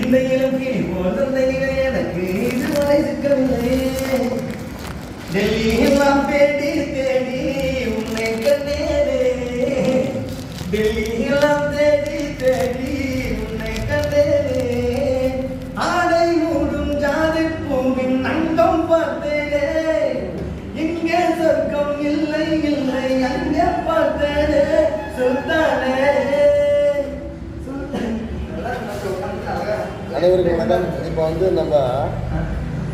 இந்த இலங்கை போன்ற எனக்கு இதுவரை சிக்கவில்லை. டெல்லியெல்லாம் தேடி தேடி உன்னை கண்டேனே, டெல்லியெல்லாம் தேடி தேடி உன்னை கண்டேனே. ஆடை மூடும் ஜாதி பூவின் அங்கம் பார்த்தேனே, இங்கே சொர்க்கம் இல்லை இல்லை அங்கே பார்த்தேனே சுல்தானே. அனைவருக்கும் வணக்கம். இப்போ நம்ம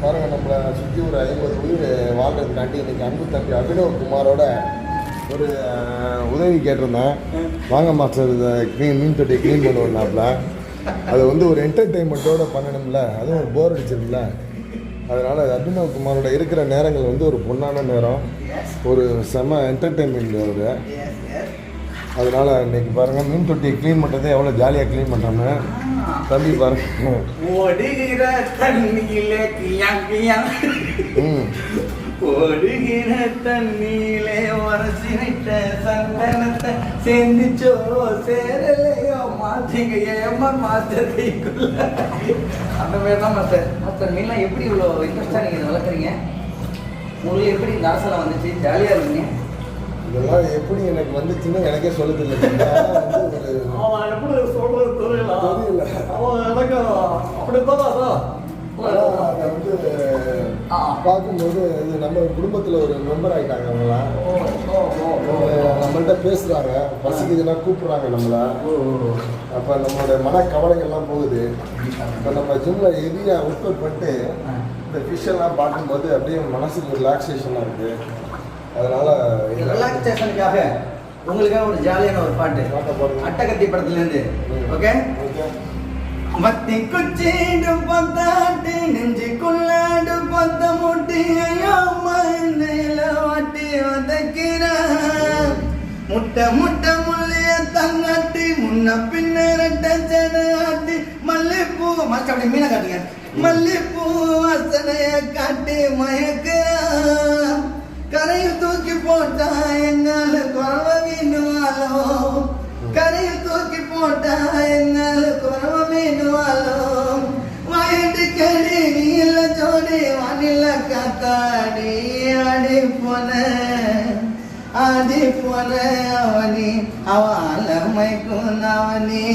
பாருங்கள், நம்மளை சுற்றி ஒரு 50 உயிர் வாழ்றதுக்காண்டி இன்றைக்கி அன்பு தம்பி அபினவ் குமாரோட ஒரு உதவி கேட்டிருந்தேன். வாங்க மாஸ்டர், இதை மீன் தொட்டி க்ளீன் பண்ணுவோம்னாப்ல. அது ஒரு என்டர்டெயின்மெண்ட்டோடு பண்ணணும்ல, அதுவும் ஒரு போர் அடிச்சிருக்குல்ல. அதனால் அபினவ் குமாரோட இருக்கிற நேரங்கள் ஒரு பொன்னான நேரம், ஒரு செம என்டர்டெயின்மெண்ட் வருது. அதனால் இன்றைக்கி பாருங்கள், மீன் தொட்டியை க்ளீன் பண்ணுறதே எவ்வளோ ஜாலியாக க்ளீன் பண்ணுறோன்னு தம்பி பாருங்க. ஓடுகிற தண்ணியிலே ஓடுகிற தண்ணியிலே உரசிட்ட சந்தனத்தை சேர்ந்துச்சோ சேரலையோ மாற்றிங்க ஏமா மாற்றதைக்குள்ள. அந்த மாதிரி தான் மாஸ்டர். மாஸ்டர் மீன்லாம் எப்படி இவ்வளோ இன்ட்ரெஸ்டாக நீங்கள் இதை வளர்க்குறீங்க? உங்களுக்கு எப்படி இந்த ஆசைலாம் வந்துச்சு? ஜாலியாக இருக்கீங்க? இதெல்லாம் எப்படி எனக்கு வந்துச்சுன்னு எனக்கே சொல்ல தெரியல. அவன் எப்படி சொல்றது தெரியல. அவன் எனக்கு அப்படித்தான். அதை பார்க்கும்போது இது நம்ம குடும்பத்தில் ஒரு மெம்பர் ஆகிட்டாங்க. அவங்களாம் நம்மள்கிட்ட பேசுகிறாங்க, பசிக்குதுன்னா கூப்பிட்றாங்க நம்மளை. அப்போ நம்மளோட மனக்கவலைகள்லாம் போகுது. இப்போ நம்ம ஜிம்மில் ஹெவியாக ஒர்க் பண்ணிட்டு இந்த ஃபிஷ்ஷெல்லாம் பார்க்கும்போது அப்படியே மனசுக்கு ரிலாக்ஸேஷனாக இருக்குது. அதனால் ரிலாக்ஸேஷனுக்காக உங்களுக்காக ஒரு ஜாலியான ஒரு பாட்டு போடுங்க. அட்டகத்தி படத்துலேருந்து. ஓகே. மத்தி குச்சிட்டு பத்தாட்டி நெஞ்சுக்குள்ளாடு பத்த முட்டி ஐயோ மண்ணில வாட்டி வதக்கிறான். முட்டை முட்டை முள்ளிய தங்காட்டி முன்ன பின்ன ரெட்ட செடாட்டி மல்லிப்பூ மஸ்ட் அப்படி மீனை காட்டுங்க. மல்லிப்பூ வாசனைய காட்டி மயக்கிறான். கரையில் தூக்கி போட்டா எங்கால குறவ மீனுவாலோ, கரையில் தூக்கி போட்டா எங்கால குறவ மீனுவாலோ. வாயிட்டு கடி நீல ஜோடி வானில காத்தாடி ஆடி போன அவனி அவள மைக்கும் அவனி.